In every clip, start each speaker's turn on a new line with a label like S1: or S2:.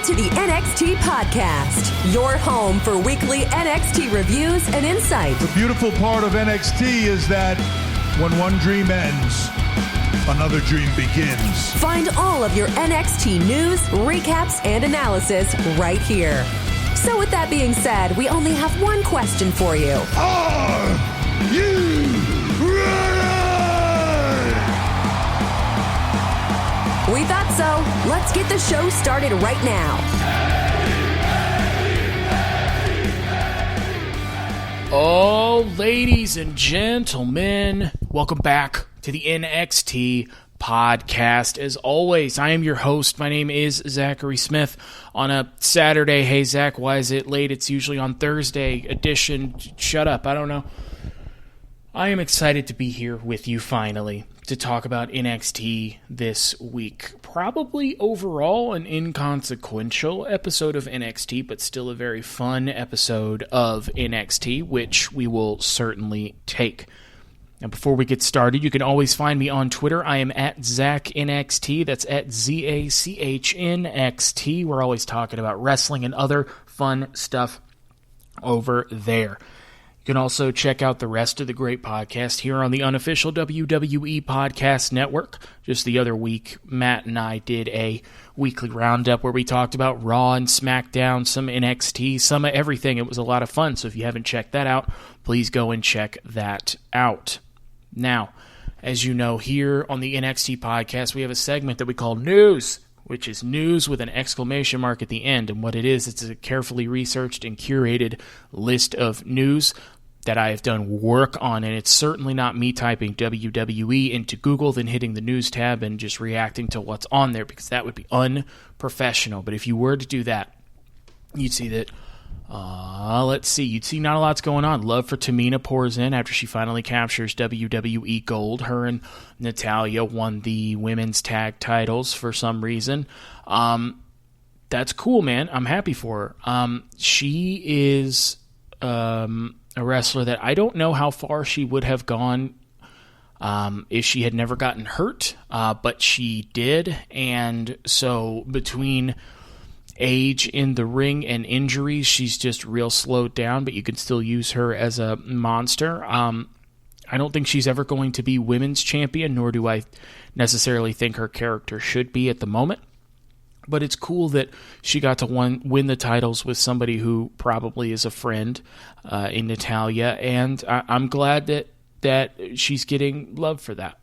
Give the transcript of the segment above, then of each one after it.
S1: to the NXT Podcast, your home for weekly NXT reviews and insight.
S2: The beautiful part of NXT is that when one dream ends, another dream begins.
S1: Find all of your NXT news, recaps, and analysis right here. So with that being said, we only have one question for you.
S2: Are you ready?
S1: We thought so. Let's get the show started right now.
S3: Oh, ladies and gentlemen, welcome back to the NXT Podcast. As always, I am your host. My name is Zachary Smith. On a Saturday, hey Zach, why is it late? It's usually on Thursday edition. Shut up, I don't know. I am excited to be here with you finally to talk about NXT this week. Probably overall an inconsequential episode of NXT, but still a very fun episode of NXT, which we will certainly take. Now, before we get started, you can always find me on Twitter. I am at ZachNXT. That's at ZACHNXT. We're always talking about wrestling and other fun stuff over there. You can also check out the rest of the great podcast here on the unofficial WWE Podcast Network. Just the other week, Matt and I did a weekly roundup where we talked about Raw and SmackDown, some NXT, some of everything. It was a lot of fun, so if you haven't checked that out, please go and check that out. Now, as you know, here on the NXT Podcast, we have a segment that we call News, which is news with an exclamation mark at the end. And what it is, it's a carefully researched and curated list of news that I have done work on, and it's certainly not me typing WWE into Google, then hitting the news tab and just reacting to what's on there, because that would be unprofessional. But if you were to do that, you'd see that, you'd see not a lot's going on. Love for Tamina pours in after she finally captures WWE Gold. Her and Natalya won the women's tag titles for some reason. That's cool, man. I'm happy for her. She is a wrestler that I don't know how far she would have gone if she had never gotten hurt, but she did, and so between age in the ring and injuries, she's just real slowed down, but you can still use her as a monster. I don't think she's ever going to be women's champion, nor do I necessarily think her character should be at the moment. But it's cool that she got to win the titles with somebody who probably is a friend in Natalya, and I'm glad that she's getting love for that.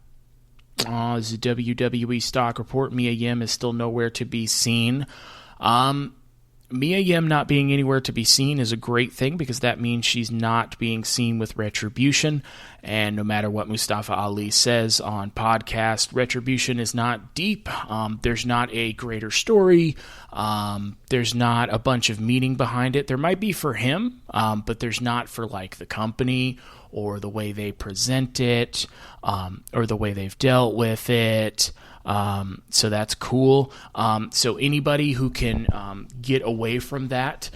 S3: As a WWE stock report, Mia Yim is still nowhere to be seen. Mia Yim not being anywhere to be seen is a great thing, because that means she's not being seen with Retribution. And no matter what Mustafa Ali says on podcast, Retribution is not deep. There's not a greater story. There's not a bunch of meaning behind it. There might be for him, but there's not for like the company or the way they present it, or the way they've dealt with it. So that's cool. So anybody who can get away from that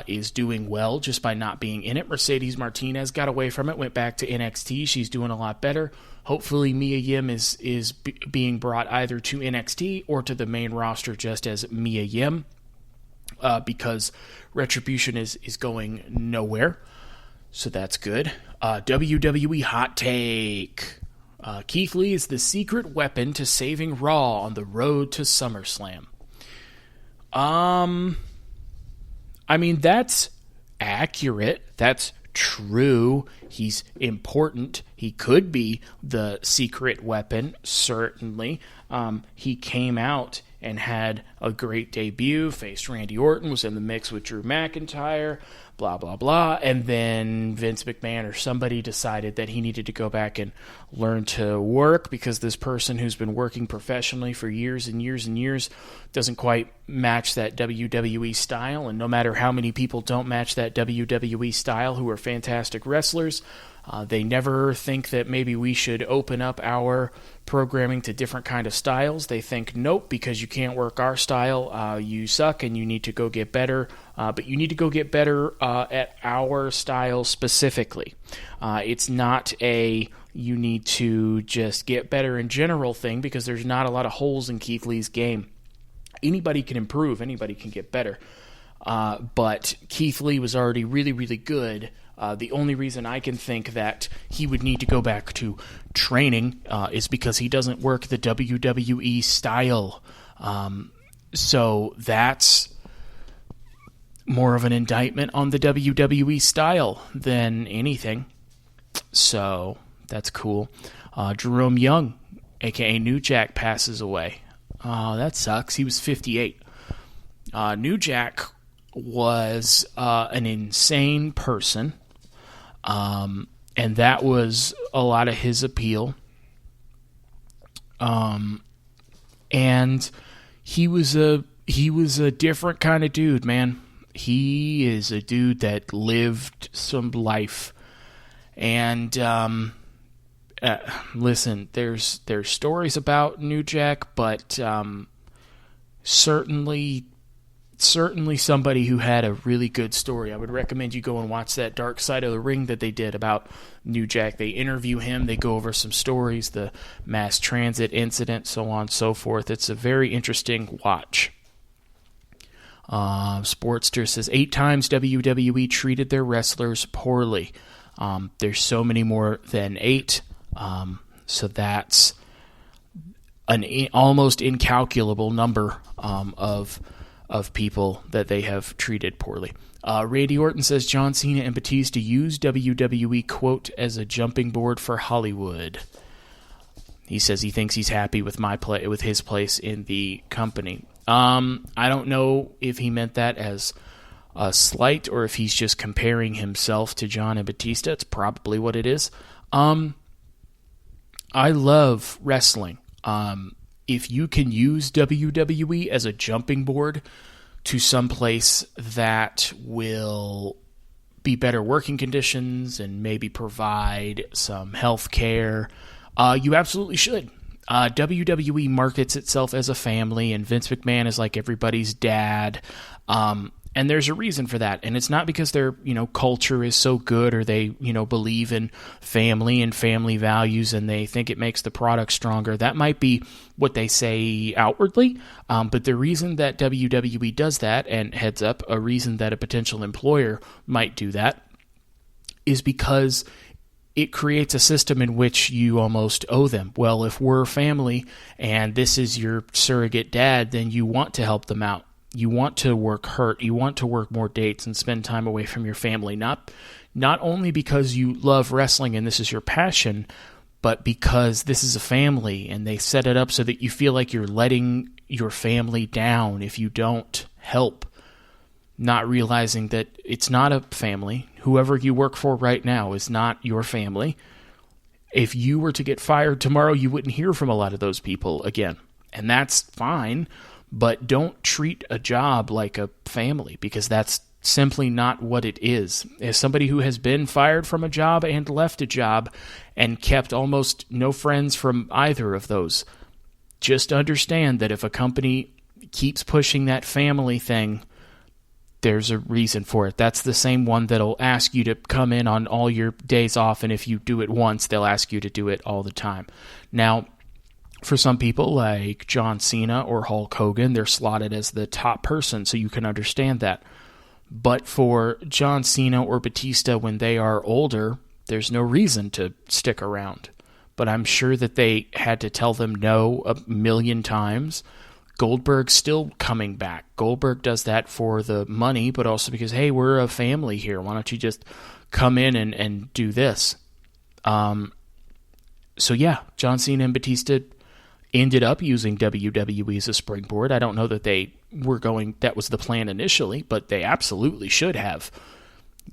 S3: is doing well just by not being in it. Mercedes Martinez got away from it, went back to NXT. She's doing a lot better. Hopefully Mia Yim is being brought either to NXT or to the main roster just as Mia Yim, because Retribution is going nowhere. So that's good. WWE Hot Take. Keith Lee is the secret weapon to saving Raw on the road to SummerSlam. I mean, that's accurate. That's true. He's important. He could be the secret weapon, certainly. He came out and had a great debut, faced Randy Orton, was in the mix with Drew McIntyre, blah, blah, blah. And then Vince McMahon or somebody decided that he needed to go back and learn to work, because this person who's been working professionally for years and years and years doesn't quite match that WWE style. And no matter how many people don't match that WWE style who are fantastic wrestlers, they never think that maybe we should open up our programming to different kind of styles. They think, nope, because you can't work our style, you suck and you need to go get better. But you need to go get better at our style specifically. It's not a you need to just get better in general thing, because there's not a lot of holes in Keith Lee's game. anybody can improve, anybody can get better. But Keith Lee was already really, really good. The only reason I can think that he would need to go back to training is because he doesn't work the WWE style. So that's more of an indictment on the WWE style than anything. So that's cool. Jerome Young, a.k.a. New Jack, passes away. That sucks. He was 58. New Jack was an insane person, and that was a lot of his appeal. And he was a different kind of dude, man. He is a dude that lived some life. And listen, there's stories about New Jack, but certainly somebody who had a really good story. I would recommend you go and watch that Dark Side of the Ring that they did about New Jack. They interview him, they go over some stories, the mass transit incident, so on and so forth. It's a very interesting watch. Sportster says 8 times WWE treated their wrestlers poorly. There's so many more than 8, so that's an almost incalculable number of people that they have treated poorly. Randy Orton says John Cena and Batista use WWE, quote, as a jumping board for Hollywood. He says he thinks he's happy with his place in the company. I don't know if he meant that as a slight or if he's just comparing himself to John and Batista. It's probably what it is. I love wrestling. If you can use WWE as a jumping board to some place that will be better working conditions and maybe provide some health care, you absolutely should. WWE markets itself as a family, and Vince McMahon is like everybody's dad. And there's a reason for that. And it's not because their, culture is so good, or they, believe in family and family values and they think it makes the product stronger. That might be what they say outwardly. But the reason that WWE does that, and heads up, a reason that a potential employer might do that, is because it creates a system in which you almost owe them. Well, if we're family and this is your surrogate dad, then you want to help them out. You want to work you want to work more dates and spend time away from your family. Not only because you love wrestling and this is your passion, but because this is a family and they set it up so that you feel like you're letting your family down if you don't help. Not realizing that it's not a family. Whoever you work for right now is not your family. If you were to get fired tomorrow, you wouldn't hear from a lot of those people again. And that's fine, but don't treat a job like a family, because that's simply not what it is. As somebody who has been fired from a job and left a job and kept almost no friends from either of those, just understand that if a company keeps pushing that family thing, there's a reason for it. That's the same one that'll ask you to come in on all your days off, and if you do it once, they'll ask you to do it all the time. Now, for some people like John Cena or Hulk Hogan, they're slotted as the top person, so you can understand that. But for John Cena or Batista, when they are older, there's no reason to stick around. But I'm sure that they had to tell them no a million times. Goldberg's still coming back. Goldberg does that for the money, but also because, hey, we're a family here. Why don't you just come in and do this? So yeah, John Cena and Batista ended up using WWE as a springboard. I don't know that that was the plan initially, but they absolutely should have.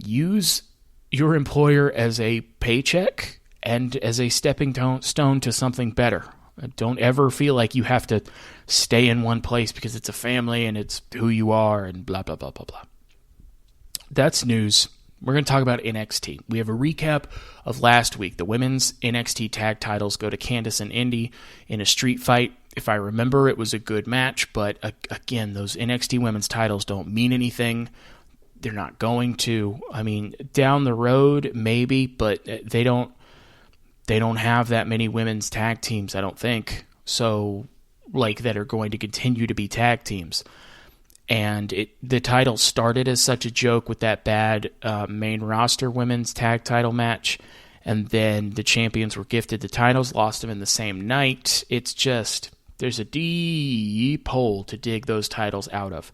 S3: Use your employer as a paycheck and as a stepping stone to something better. Don't ever feel like you have to stay in one place because it's a family and it's who you are and blah, blah, blah, blah, blah. That's news. We're going to talk about NXT. We have a recap of last week. The women's NXT tag titles go to Candice and Indy in a street fight. If I remember, it was a good match, but again, those NXT women's titles don't mean anything. They're not going to. I mean, down the road, maybe, but they don't have that many women's tag teams, I don't think. So that are going to continue to be tag teams. And the title started as such a joke with that bad main roster women's tag title match, and then the champions were gifted the titles, lost them in the same night. It's just, there's a deep hole to dig those titles out of.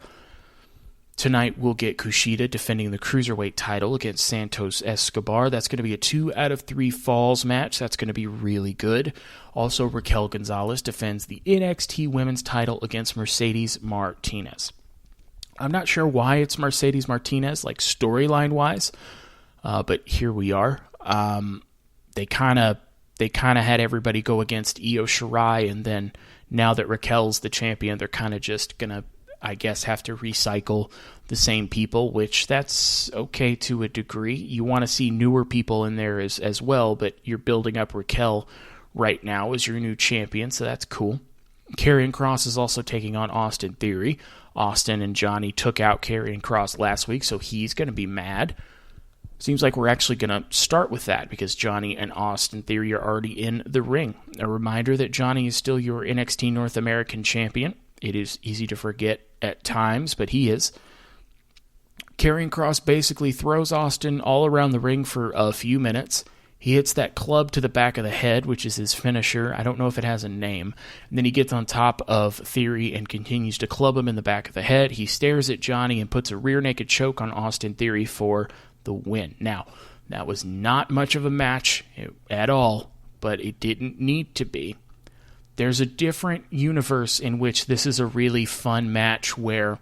S3: Tonight we'll get Kushida defending the Cruiserweight title against Santos Escobar. That's going to be a 2 out of 3 falls match. That's going to be really good. Also, Raquel Gonzalez defends the NXT Women's title against Mercedes Martinez. I'm not sure why it's Mercedes Martinez, like storyline-wise, but here we are. They kind of had everybody go against Io Shirai, and then now that Raquel's the champion, they're kind of just going to, I guess, have to recycle the same people, which that's okay to a degree. You want to see newer people in there as well, but you're building up Raquel right now as your new champion, so that's cool. Karrion Kross is also taking on Austin Theory. Austin and Johnny took out Karrion Kross last week, so he's going to be mad. Seems like we're actually going to start with that because Johnny and Austin Theory are already in the ring. A reminder that Johnny is still your NXT North American champion. It is easy to forget at times, but he is. Karrion Kross basically throws Austin all around the ring for a few minutes. He hits that club to the back of the head, which is his finisher. I don't know if it has a name. And then he gets on top of Theory and continues to club him in the back of the head. He stares at Johnny and puts a rear naked choke on Austin Theory for the win. Now, that was not much of a match at all, but it didn't need to be. There's a different universe in which this is a really fun match where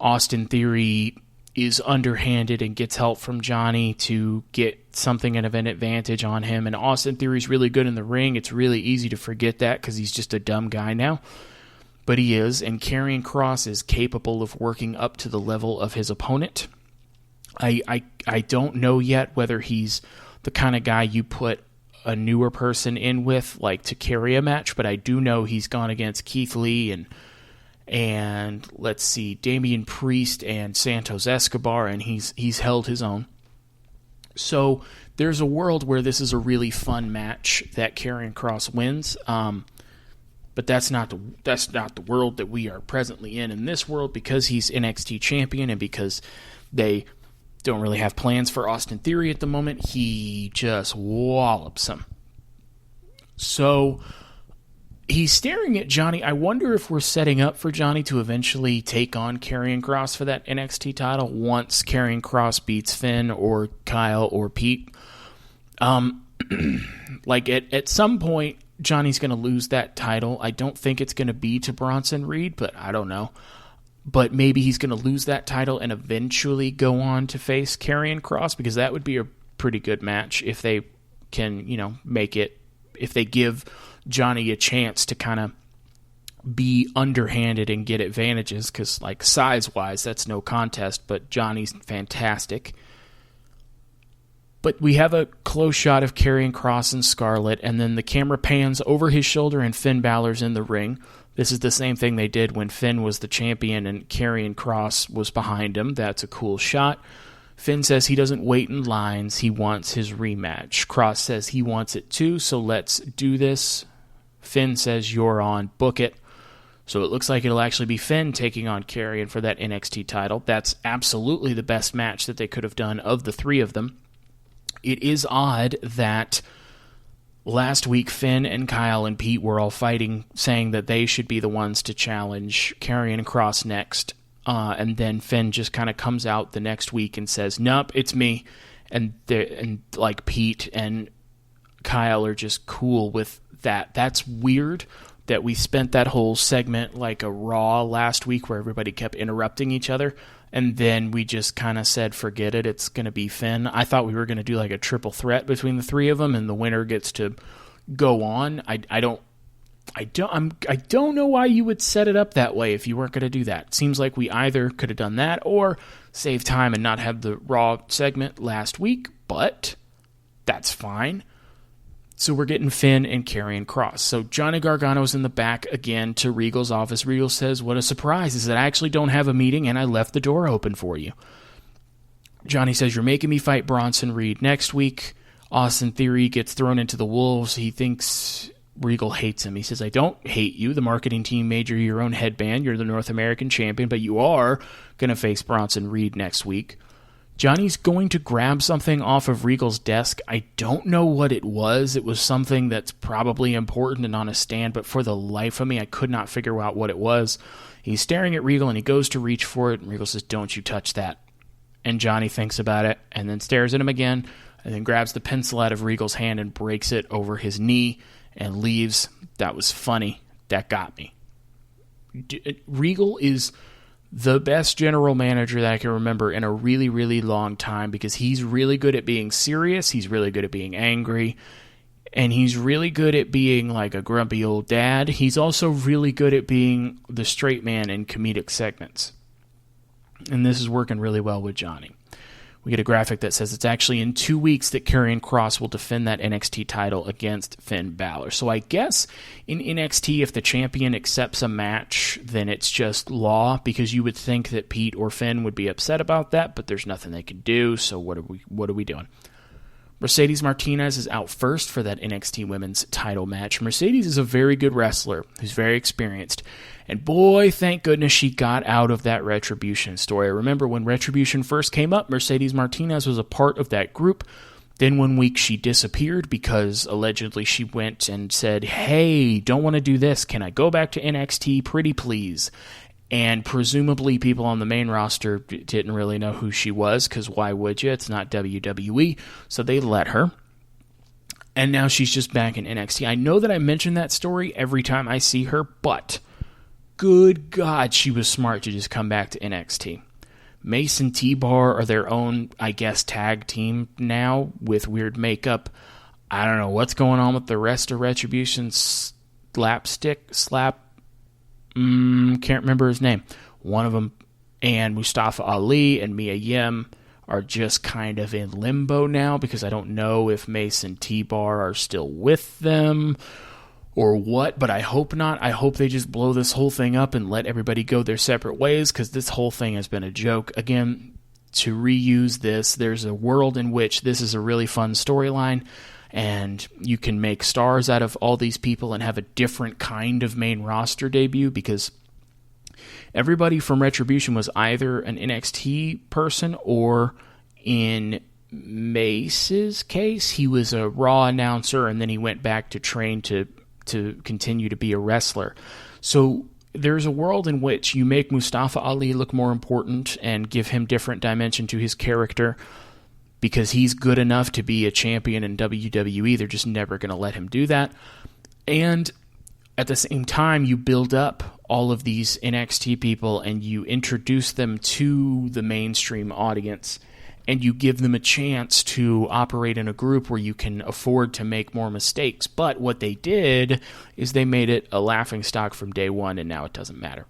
S3: Austin Theory is underhanded and gets help from Johnny to get something of an advantage on him. And Austin Theory's really good in the ring. It's really easy to forget that because he's just a dumb guy now. But he is, and Karrion Kross is capable of working up to the level of his opponent. I don't know yet whether he's the kind of guy you put a newer person in with, like, to carry a match, but I do know he's gone against Keith Lee and let's see, Damian Priest and Santos Escobar, and he's held his own. So there's a world where this is a really fun match that Karrion Kross wins, but that's not the world that we are presently in. In this world, because he's NXT champion and because they don't really have plans for Austin Theory at the moment, he just wallops him. So he's staring at Johnny. I wonder if we're setting up for Johnny to eventually take on Karrion Kross for that NXT title once Karrion Kross beats Finn or Kyle or Pete. Like at some point, Johnny's going to lose that title. I don't think it's going to be to Bronson Reed, but I don't know. But maybe he's going to lose that title and eventually go on to face Karrion Kross, because that would be a pretty good match if they can, make it, if they give Johnny a chance to kind of be underhanded and get advantages, because, like, size-wise, that's no contest, but Johnny's fantastic. But we have a close shot of Karrion Kross and Scarlett, and then the camera pans over his shoulder and Finn Balor's in the ring. This is the same thing they did when Finn was the champion and Karrion Kross was behind him. That's a cool shot. Finn says he doesn't wait in lines. He wants his rematch. Kross says he wants it too, so let's do this. Finn says, you're on, book it. So it looks like it'll actually be Finn taking on Karrion for that NXT title. That's absolutely the best match that they could have done of the three of them. It is odd that last week Finn and Kyle and Pete were all fighting, saying that they should be the ones to challenge Karrion Kross next. And then Finn just kind of comes out the next week and says, nope, it's me. And like Pete and Kyle are just cool with that. That's weird that we spent that whole segment like a Raw last week where everybody kept interrupting each other. And then we just kind of said, forget it, it's going to be Finn. I thought we were going to do like a triple threat between the three of them and the winner gets to go on. I don't know why you would set it up that way if you weren't going to do that. It seems like we either could have done that or save time and not have the Raw segment last week, but that's fine. So we're getting Finn and Karrion Kross. So Johnny Gargano's in the back again to Regal's office. Regal says, what a surprise is that I actually don't have a meeting and I left the door open for you. Johnny says, you're making me fight Bronson Reed next week. Austin Theory gets thrown into the wolves. He thinks Regal hates him. He says, I don't hate you. The marketing team made you your own headband. You're the North American champion, but you are going to face Bronson Reed next week. Johnny's going to grab something off of Regal's desk. I don't know what it was. It was something that's probably important and on a stand, but for the life of me, I could not figure out what it was. He's staring at Regal, and he goes to reach for it, and Regal says, don't you touch that. And Johnny thinks about it, and then stares at him again, and then grabs the pencil out of Regal's hand and breaks it over his knee and leaves. That was funny. That got me. Regal is the best general manager that I can remember in a really, really long time, because he's really good at being serious, he's really good at being angry, and he's really good at being like a grumpy old dad. He's also really good at being the straight man in comedic segments. And this is working really well with Johnny. We get a graphic that says it's actually in 2 weeks that Karrion Kross will defend that NXT title against Finn Balor. So I guess in NXT, if the champion accepts a match, then it's just law, because you would think that Pete or Finn would be upset about that, but there's nothing they can do, so what are we doing? Mercedes Martinez is out first for that NXT Women's title match. Mercedes is a very good wrestler who's very experienced. And boy, thank goodness she got out of that Retribution story. I remember when Retribution first came up, Mercedes Martinez was a part of that group. Then one week she disappeared because allegedly she went and said, hey, don't want to do this. Can I go back to NXT? Pretty please. And presumably people on the main roster didn't really know who she was, because why would you? It's not WWE. So they let her. And now she's just back in NXT. I know that I mention that story every time I see her, but good God, she was smart to just come back to NXT. Mace and T-Bar are their own, I guess, tag team now with weird makeup. I don't know what's going on with the rest of Retribution. Can't remember his name. One of them, and Mustafa Ali and Mia Yim are just kind of in limbo now, because I don't know if Mace and T-Bar are still with them or what, but I hope not. I hope they just blow this whole thing up and let everybody go their separate ways, because this whole thing has been a joke. Again, to reuse this, there's a world in which this is a really fun storyline, and you can make stars out of all these people and have a different kind of main roster debut, because everybody from Retribution was either an NXT person, or in Mace's case, he was a Raw announcer, and then he went back to train to continue to be a wrestler. So there's a world in which you make Mustafa Ali look more important and give him different dimension to his character, because he's good enough to be a champion in WWE. They're just never going to let him do that. And at the same time, you build up all of these NXT people and you introduce them to the mainstream audience, and you give them a chance to operate in a group where you can afford to make more mistakes. But what they did is they made it a laughingstock from day one, and now it doesn't matter.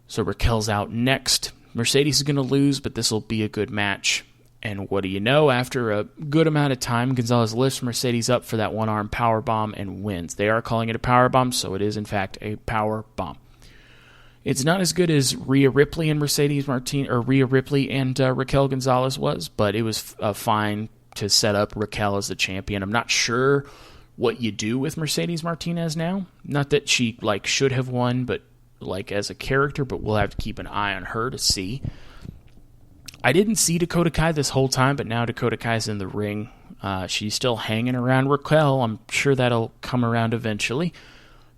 S3: So Raquel's out next. Mercedes is going to lose, but this will be a good match. And what do you know? After a good amount of time, Gonzalez lifts Mercedes up for that one-arm powerbomb and wins. They are calling it a powerbomb, so it is in fact a power bomb. It's not as good as Rhea Ripley and Raquel Gonzalez was, but it was fine to set up Raquel as the champion. I'm not sure what you do with Mercedes Martinez now. Not that she should have won, but as a character, but we'll have to keep an eye on her to see. I didn't see Dakota Kai this whole time, but now Dakota Kai's in the ring. She's still hanging around Raquel. I'm sure that'll come around eventually.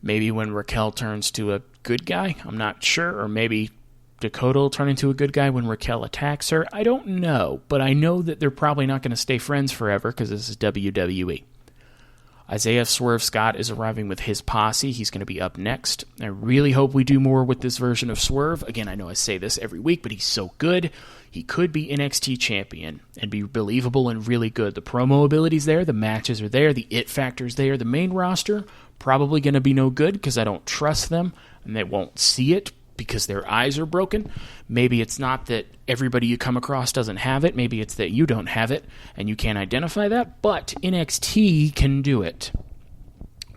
S3: Maybe when Raquel turns to a good guy, I'm not sure. Or maybe Dakota will turn into a good guy when Raquel attacks her. I don't know, but I know that they're probably not going to stay friends forever, because this is WWE. Isaiah Swerve Scott is arriving with his posse. He's going to be up next. I really hope we do more with this version of Swerve. Again, I know I say this every week, but he's so good. He could be NXT champion and be believable and really good. The promo ability's there. The matches are there. The it factor's there. The main roster, probably going to be no good, because I don't trust them, and they won't see it because their eyes are broken. Maybe it's not that everybody you come across doesn't have it. Maybe it's that you don't have it and you can't identify that, but NXT can do it.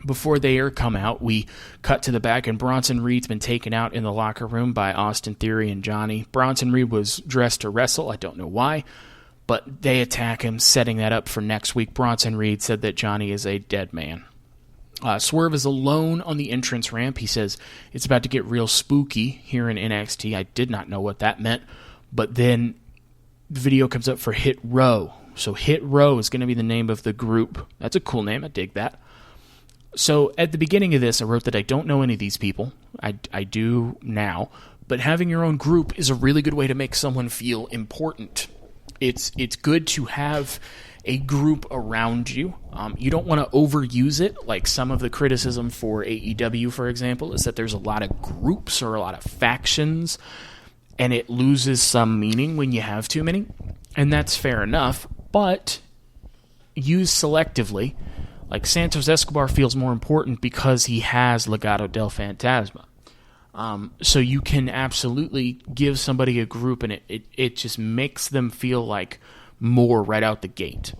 S3: Before they come out, we cut to the back, and Bronson Reed's been taken out in the locker room by Austin Theory and Johnny. Bronson Reed was dressed to wrestle. I don't know why, but they attack him, setting that up for next week. Bronson Reed said that Johnny is a dead man. Swerve is alone on the entrance ramp. He says it's about to get real spooky here in NXT. I did not know what that meant, but then the video comes up for Hit Row. So Hit Row is going to be the name of the group. That's a cool name. I dig that. So at the beginning of this, I wrote that I don't know any of these people. I do now. But having your own group is a really good way to make someone feel important. It's good to have a group around you. You don't want to overuse it. Like some of the criticism for AEW, for example, is that there's a lot of groups or a lot of factions, and it loses some meaning when you have too many. And that's fair enough, but use selectively. Like Santos Escobar feels more important because he has Legado del Fantasma. So you can absolutely give somebody a group, and it just makes them feel like more right out the gate.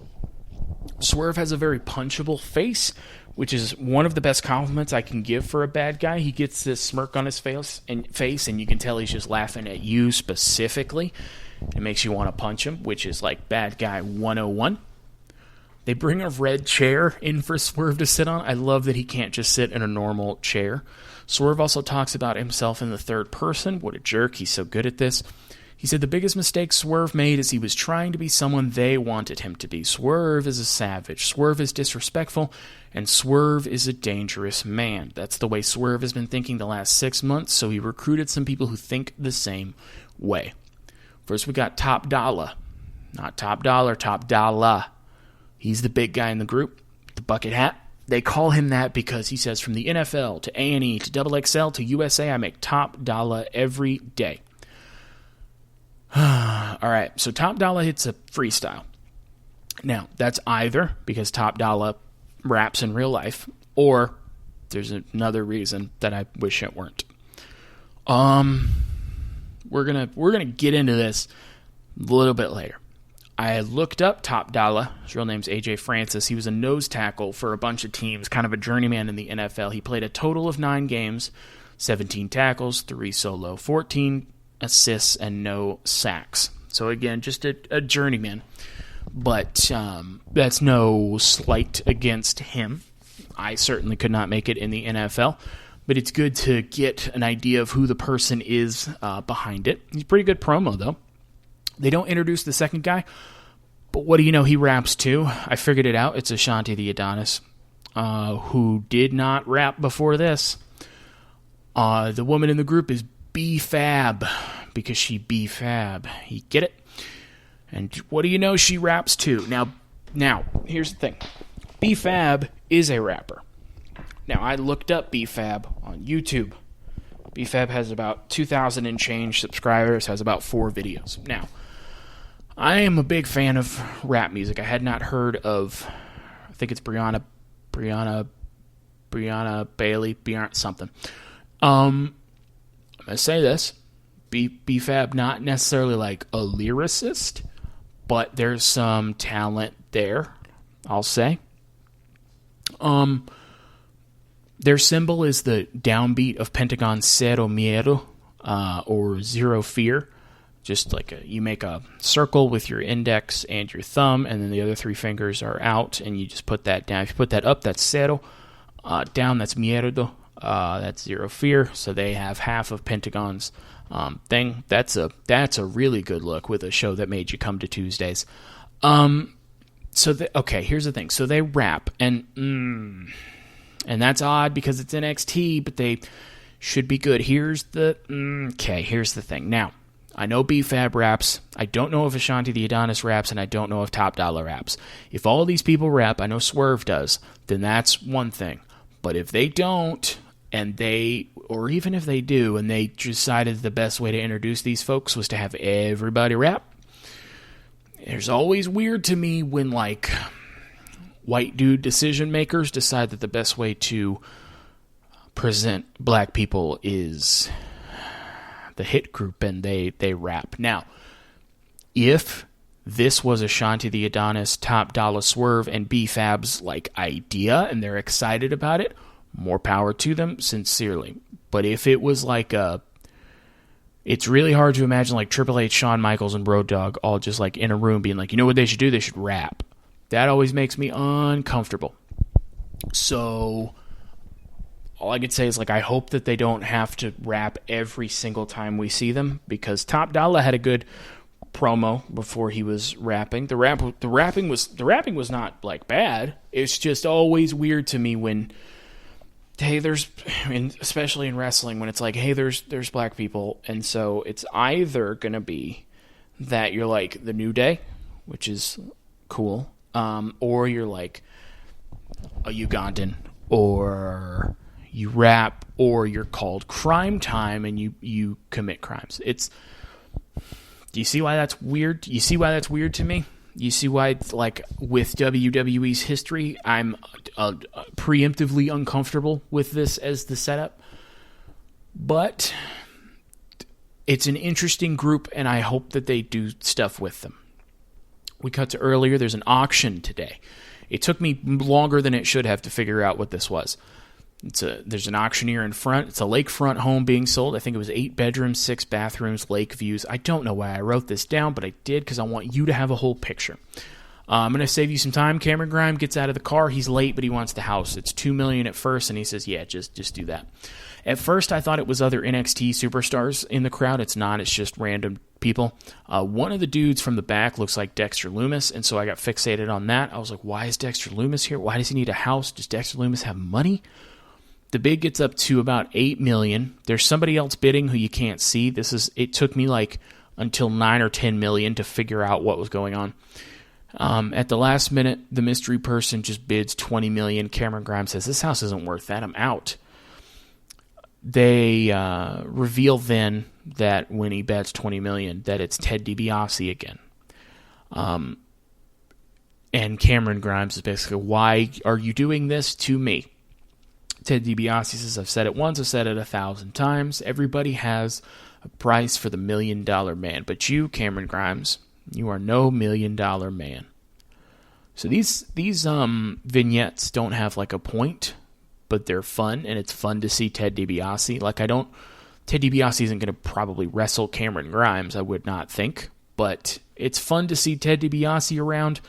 S3: Swerve has a very punchable face, which is one of the best compliments I can give for a bad guy. He gets this smirk on his face, and you can tell he's just laughing at you specifically. It makes you want to punch him, which is like bad guy 101. They bring a red chair in for Swerve to sit on. I love that he can't just sit in a normal chair. Swerve also talks about himself in the third person. What a jerk. He's so good at this. He said the biggest mistake Swerve made is he was trying to be someone they wanted him to be. Swerve is a savage. Swerve is disrespectful. And Swerve is a dangerous man. That's the way Swerve has been thinking the last 6 months, so he recruited some people who think the same way. First, we got Top Dollar. Not Top Dollar, Top Dollar. He's the big guy in the group, the bucket hat. They call him that because he says, from the NFL to A&E to XXL to USA, I make top dollar every day. All right, so Top Dollar hits a freestyle. Now, that's either because Top Dollar raps in real life, or there's another reason that I wish it weren't. We're gonna get into this a little bit later. I looked up Top Dollar. His real name's AJ Francis. He was a nose tackle for a bunch of teams, kind of a journeyman in the NFL. He played a total of 9 games, 17 tackles, 3 solo, 14 assists, and no sacks. So again, just a journeyman. But that's no slight against him. I certainly could not make it in the NFL. But it's good to get an idea of who the person is behind it. He's a pretty good promo, though. They don't introduce the second guy, but what do you know? He raps too. I figured it out. It's Ashanti the Adonis, who did not rap before this. The woman in the group is B-Fab, because she B-Fab. You get it? And what do you know? She raps too. Now, here's the thing. B-Fab is a rapper. Now, I looked up B-Fab on YouTube. B-Fab has about 2,000 and change subscribers, has about 4 videos. Now, I am a big fan of rap music. I had not heard of, I think it's Brianna Bailey, something. I'm going to say this. B-Fab, not necessarily like a lyricist, but there's some talent there, I'll say. Their symbol is the downbeat of Pentagon Cero Miedo, or Zero Fear. Just like you make a circle with your index and your thumb, and then the other 3 fingers are out, and you just put that down. If you put that up, that's Cero. Down, that's Miedo. That's Zero Fear. So they have half of Pentagon's thing. That's a really good look with a show that made you come to Tuesdays. Okay, here's the thing. So they rap, and that's odd because it's NXT, but they should be good. Here's the thing. Now, I know B-Fab raps. I don't know if Ashanti the Adonis raps, and I don't know if Top Dollar raps. If all these people rap, I know Swerve does, then that's one thing. But if they don't, or even if they do, and they decided the best way to introduce these folks was to have everybody rap, it's always weird to me when, like, white dude decision makers decide that the best way to present black people is the hit group and they rap. Now, if this was Ashanti the Adonis, Top Dollar, Swerve, and B-Fab's like idea and they're excited about it, more power to them, sincerely. But if it was like it's really hard to imagine like Triple H, Shawn Michaels, and Road Dogg all just like in a room being like, you know what they should do? They should rap. That always makes me uncomfortable. So all I could say is, like, I hope that they don't have to rap every single time we see them, because Top Dollar had a good promo before he was rapping. The rapping was not, like, bad. It's just always weird to me when, hey, especially in wrestling, when it's like, hey, there's black people, and so it's either gonna be that you're like the New Day, which is cool, or you're like a Ugandan, or you rap, or you're called Crime Time and you commit crimes. Do you see why that's weird? You see why that's weird to me? You see why, like, with WWE's history, I'm preemptively uncomfortable with this as the setup? But it's an interesting group, and I hope that they do stuff with them. We cut to earlier. There's an auction today. It took me longer than it should have to figure out what this was. There's an auctioneer in front. It's a lakefront home being sold. I think it was 8 bedrooms, 6 bathrooms, lake views. I don't know why I wrote this down, but I did because I want you to have a whole picture. I'm going to save you some time. Cameron Grimes gets out of the car. He's late, but he wants the house. It's $2 million at first, and he says, yeah, just do that. At first, I thought it was other NXT superstars in the crowd. It's not. It's just random people. One of the dudes from the back looks like Dexter Lumis, and so I got fixated on that. I was like, why is Dexter Lumis here? Why does he need a house? Does Dexter Lumis have money? The bid gets up to about $8 million. There's somebody else bidding who you can't see. It took me like until $9 or $10 million to figure out what was going on. At the last minute, the mystery person just bids $20 million. Cameron Grimes says, this house isn't worth that. I'm out. They reveal then that when he bets $20 million, that it's Ted DiBiase again. And Cameron Grimes is basically, why are you doing this to me? Ted DiBiase says, I've said it once, I've said it 1,000 times. Everybody has a price for the $1 million man. But you, Cameron Grimes, you are no $1 million man. So these vignettes don't have like a point, but they're fun, and it's fun to see Ted DiBiase. Ted DiBiase isn't going to probably wrestle Cameron Grimes, I would not think, but it's fun to see Ted DiBiase around.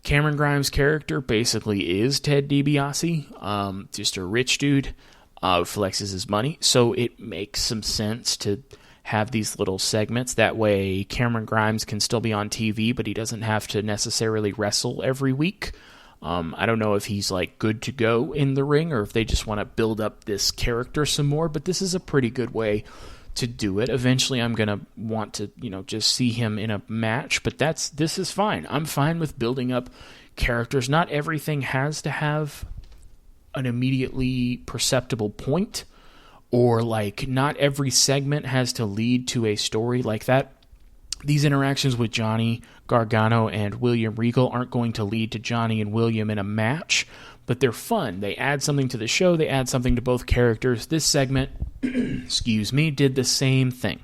S3: Cameron Grimes' character basically is Ted DiBiase, just a rich dude who flexes his money, so it makes some sense to have these little segments. That way Cameron Grimes can still be on TV, but he doesn't have to necessarily wrestle every week. I don't know if he's like good to go in the ring or if they just want to build up this character some more, but this is a pretty good way to do it. Eventually I'm going to want to, just see him in a match, but this is fine. I'm fine with building up characters. Not everything has to have an immediately perceptible point, or like not every segment has to lead to a story like that. These interactions with Johnny Gargano and William Regal aren't going to lead to Johnny and William in a match, but they're fun. They add something to the show. They add something to both characters. This segment, did the same thing.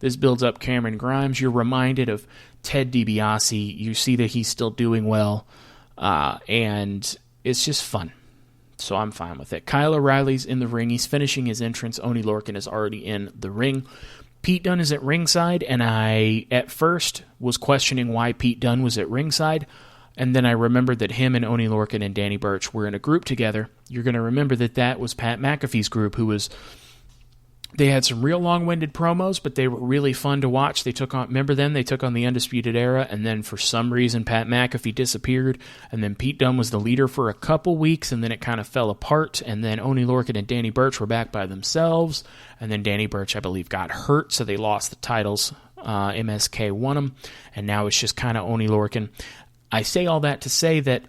S3: This builds up Cameron Grimes. You're reminded of Ted DiBiase. You see that he's still doing well, and it's just fun. So I'm fine with it. Kyle O'Reilly's in the ring. He's finishing his entrance. Oni Lorcan is already in the ring. Pete Dunne is at ringside, and I, at first, was questioning why Pete Dunne was at ringside, and then I remembered that him and Oni Lorcan and Danny Burch were in a group together. You're going to remember that was Pat McAfee's group, they had some real long-winded promos, but they were really fun to watch. They took on the Undisputed Era, and then for some reason Pat McAfee disappeared, and then Pete Dunne was the leader for a couple weeks, and then it kind of fell apart, and then Oni Lorcan and Danny Burch were back by themselves, and then Danny Burch, I believe, got hurt, so they lost the titles. MSK won them, and now it's just kind of Oni Lorcan. I say all that to say that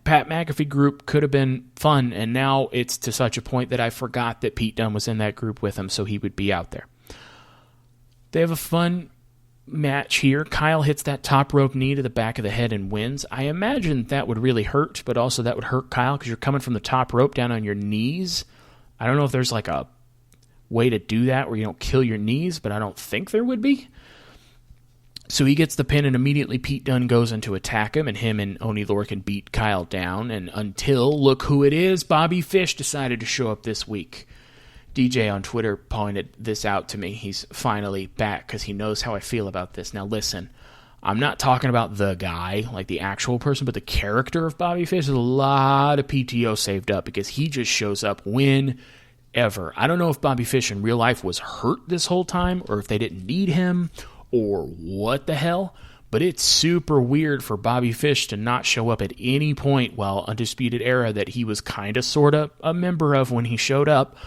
S3: Pat McAfee group could have been fun, and now it's to such a point that I forgot that Pete Dunne was in that group with him, so he would be out there. They have a fun match here. Kyle hits that top rope knee to the back of the head and wins. I imagine that would really hurt, but also that would hurt Kyle because you're coming from the top rope down on your knees. I don't know if there's like a way to do that where you don't kill your knees, but I don't think there would be. So he gets the pin, and immediately Pete Dunne goes in to attack him, and him and Oni Lorcan beat Kyle down, and until, look who it is, Bobby Fish decided to show up this week. DJ on Twitter pointed this out to me. He's finally back because he knows how I feel about this. Now listen, I'm not talking about the guy, like the actual person, but the character of Bobby Fish. There's a lot of PTO saved up because he just shows up whenever. I don't know if Bobby Fish in real life was hurt this whole time or if they didn't need him or what the hell, but it's super weird for Bobby Fish to not show up at any point while Undisputed Era, that he was kind of sort of a member of when he showed up,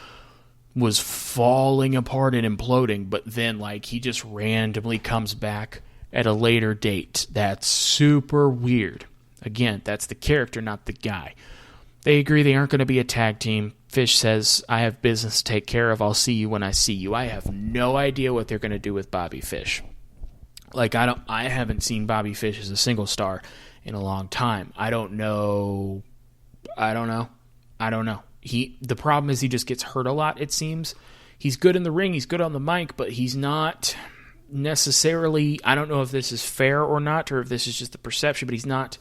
S3: was falling apart and imploding, but then like he just randomly comes back at a later date. That's super weird. Again, that's the character, not the guy. They agree they aren't going to be a tag team. Fish says, I have business to take care of. I'll see you when I see you. I have no idea what they're going to do with Bobby Fish. Like, I haven't seen Bobby Fish as a single star in a long time. I don't know. The problem is he just gets hurt a lot, it seems. He's good in the ring, he's good on the mic, but he's not necessarily, I don't know if this is fair or not, or if this is just the perception, but he's not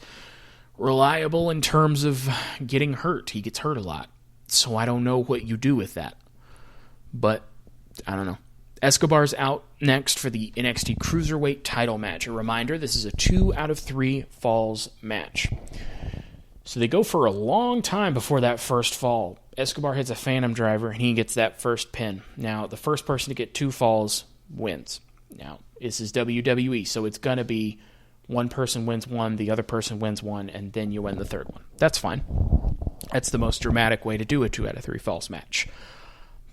S3: reliable in terms of getting hurt. He gets hurt a lot. So I don't know what you do with that. But I don't know. Escobar's out next for the NXT Cruiserweight title match. A reminder, this is a 2 out of 3 falls match. So they go for a long time before that first fall. Escobar hits a Phantom Driver, and he gets that first pin. Now, the first person to get 2 falls wins. Now, this is WWE, so it's going to be one person wins one, the other person wins one, and then you win the third one. That's fine. That's the most dramatic way to do a 2 out of 3 falls match.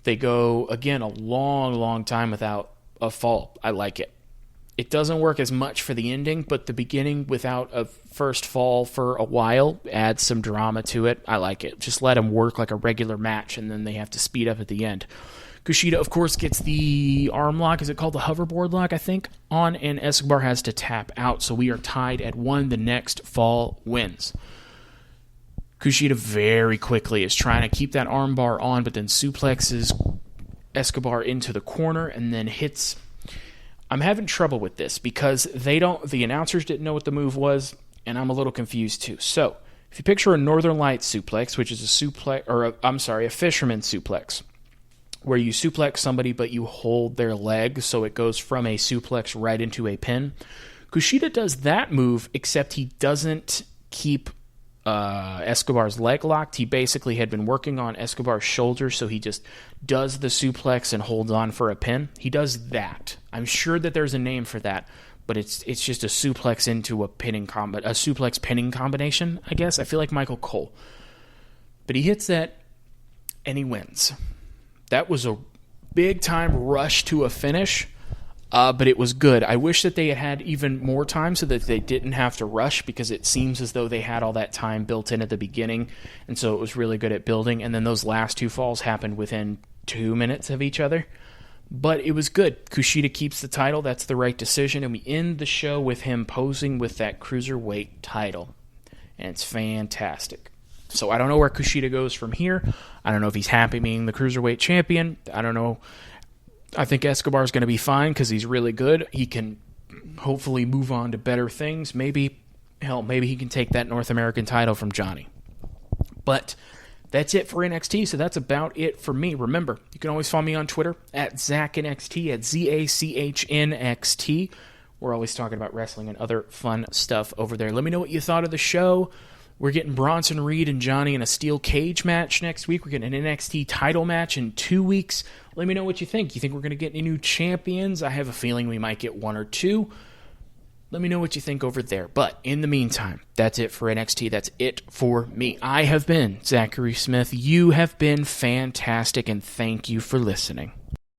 S3: They go, again, a long, long time without a fall. I like it. It doesn't work as much for the ending, but the beginning without a first fall for a while adds some drama to it. I like it. Just let them work like a regular match, and then they have to speed up at the end. Kushida, of course, gets the arm lock. Is it called the hoverboard lock, I think? On, and Escobar has to tap out. So we are tied at 1. The next fall wins. Kushida very quickly is trying to keep that arm bar on, but then suplexes Escobar into the corner and then hits. I'm having trouble with this because the announcers didn't know what the move was, and I'm a little confused too. So, if you picture a Northern Lights suplex, which is a fisherman suplex, where you suplex somebody but you hold their leg so it goes from a suplex right into a pin. Kushida does that move, except he doesn't keep Escobar's leg locked. He basically had been working on Escobar's shoulder, so he just does the suplex and holds on for a pin. He does that. I'm sure that there's a name for that, but it's just a suplex into a suplex pinning combination, I guess. I feel like Michael Cole. But he hits that, and he wins. That was a big-time rush to a finish, but it was good. I wish that they had even more time so that they didn't have to rush, because it seems as though they had all that time built in at the beginning, and so it was really good at building, and then those last 2 falls happened within 2 minutes of each other. But it was good. Kushida keeps the title. That's the right decision, and we end the show with him posing with that Cruiserweight title, and it's fantastic. So I don't know where Kushida goes from here. I don't know if he's happy being the Cruiserweight champion. I don't know. I think Escobar's going to be fine because he's really good. He can hopefully move on to better things. Maybe he can take that North American title from Johnny. But that's it for NXT, so that's about it for me. Remember, you can always follow me on Twitter at ZachNXT, at ZACHNXT. We're always talking about wrestling and other fun stuff over there. Let me know what you thought of the show. We're getting Bronson Reed and Johnny in a steel cage match next week. We're getting an NXT title match in 2 weeks. Let me know what you think. You think we're going to get any new champions? I have a feeling we might get 1 or 2. Let me know what you think over there. But in the meantime, that's it for NXT. That's it for me. I have been Zachary Smith. You have been fantastic, and thank you for listening.